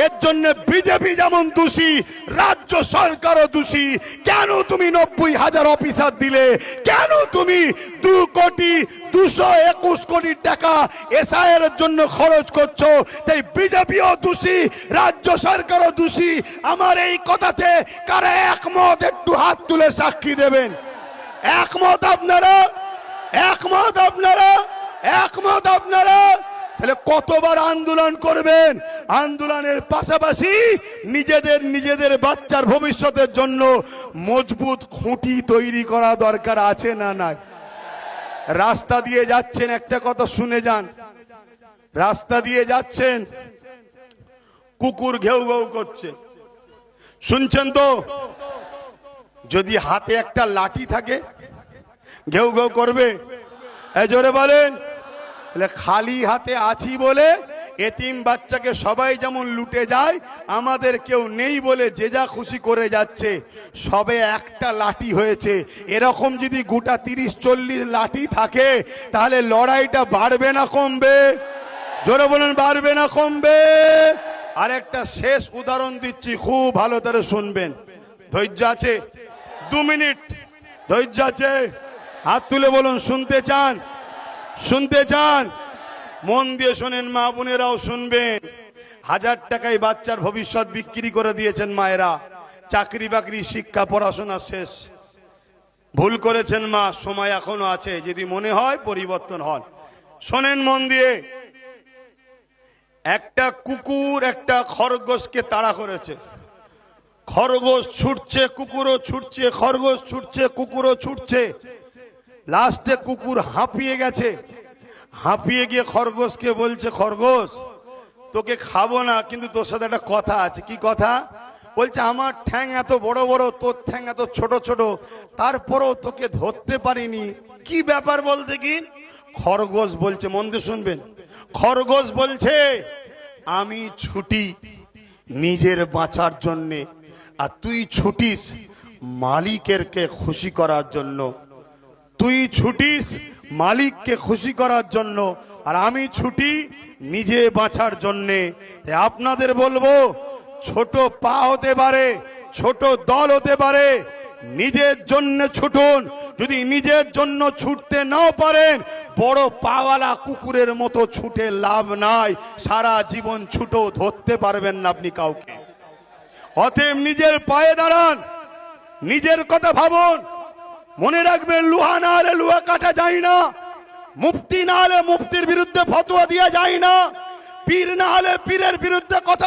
এর জন্য বিজেপি যেমন দোষী, রাজ্য সরকারও দোষী। কেন তুমি 90,000 অফিসার দিলে? কেন তুমি 2,221 কোটি টাকা এসআইআর এর জন্য খরচ করছো? তাই বিজেপিও দোষী, রাজ্য সরকারও দোষী। আমার এই কথাতে কারা একমত একটু হাত তুলে সাক্ষী দেবেন। একমত আপনারা? একমত আপনারা? একমত আপনারা? তাহলে কতবার আন্দোলন করবেন? আন্দোলনের পাশাপাশি নিজেদের বাচ্চার ভবিষ্যতের জন্য মজবুত খুঁটি তৈরি করা দরকার আছে না নাই? রাস্তা দিয়ে যাচ্ছেন, একটা কথা শুনে যান। রাস্তা দিয়ে যাচ্ছেন, কুকুর ঘেউ ঘেউ করছে, শুনছেন তো? যদি হাতে একটা লাঠি থাকে ঘেউ ঘেউ করবে? জোরে বলেন। খালি হাতে আছি বলে এতিম বাচ্চাকে সবাই যেমন লুটে যায়, আমাদের কেউ নেই বলে যে যা খুশি করে যাচ্ছে। সবে একটা লাঠি হয়েছে, এরকম যদি গোটা 30-40 লাঠি থাকে তাহলে লড়াইটা বাড়বে না কমবে? জোরে বলেন, বাড়বে না কমবে? আর একটা শেষ উদাহরণ দিচ্ছি, খুব ভালো করে শুনবেন। ধৈর্য আছে? 2 মিনিট ধৈর্য আছে? হাত তুলে বলুন শুনতে চান? শুনতে চান? মন দিয়ে শোনেন, মা বোনেরাও শুনবেন। 1000 টাকায় বাচ্চার ভবিষ্যৎ বিক্রি করে দিয়েছেন মায়েরা। চাকরি বাকরি শিক্ষা পড়াশোনা শেষ। ভুল করেছেন মা, সময় এখনো আছে, যদি মনে হয় পরিবর্তন হন। শোনেন মন দিয়ে। একটা কুকুর একটা খরগোশকে তাড়া করেছে। খরগোশ ছুটছে, কুকুরও ছুটছে, খরগোশ ছুটছে, কুকুরও ছুটছে। লাস্টে কুকুর হাঁপিয়ে গেছে। হাঁপিয়ে গিয়ে খরগোশকে বলছে, খরগোশ তোকে খাবো না, কিন্তু তোর সাথে একটা কথা আছে। কি কথা? বলছে, আমার ঠ্যাং এত বড় বড়, তোর ঠ্যাং এত ছোট ছোট, তারপরেও তোকে ধরতে পারিনি। কি ব্যাপার বলতে কি? খরগোশ বলছে, মন দিয়ে শুনবেন। খরগোশ বলছে, আমি ছুটি নিজের বাঁচার জন্যে, আর তুই ছুটিস মালিকেরকে খুশি করার জন্য। তুই ছুটিস মালিককে খুশি করার জন্য, আর আমি ছুটি নিজে বাঁচার জন্যে। আপনাদের বলবো, ছোট পা হতে পারে, ছোট দল হতে পারে, নিজের জন্য ছুটুন। যদি নিজের জন্য ছুটতে নাও পারেন, বড় পাওয়ালা কুকুরের মতো ছুটে লাভ নাই। সারা জীবন ছুটো, ধরতে পারবেন না আপনি কাউকে। অতএব নিজের পায়ে দাঁড়ান, নিজের কথা ভাবুন। মনে রাখবেন, লোহা না হলে লোহা কাটা যায় না, মুফতি না হলে মুফতির বিরুদ্ধে ফতোয়া দেওয়া যায় না, পীর না হলে পীরের বিরুদ্ধে কথা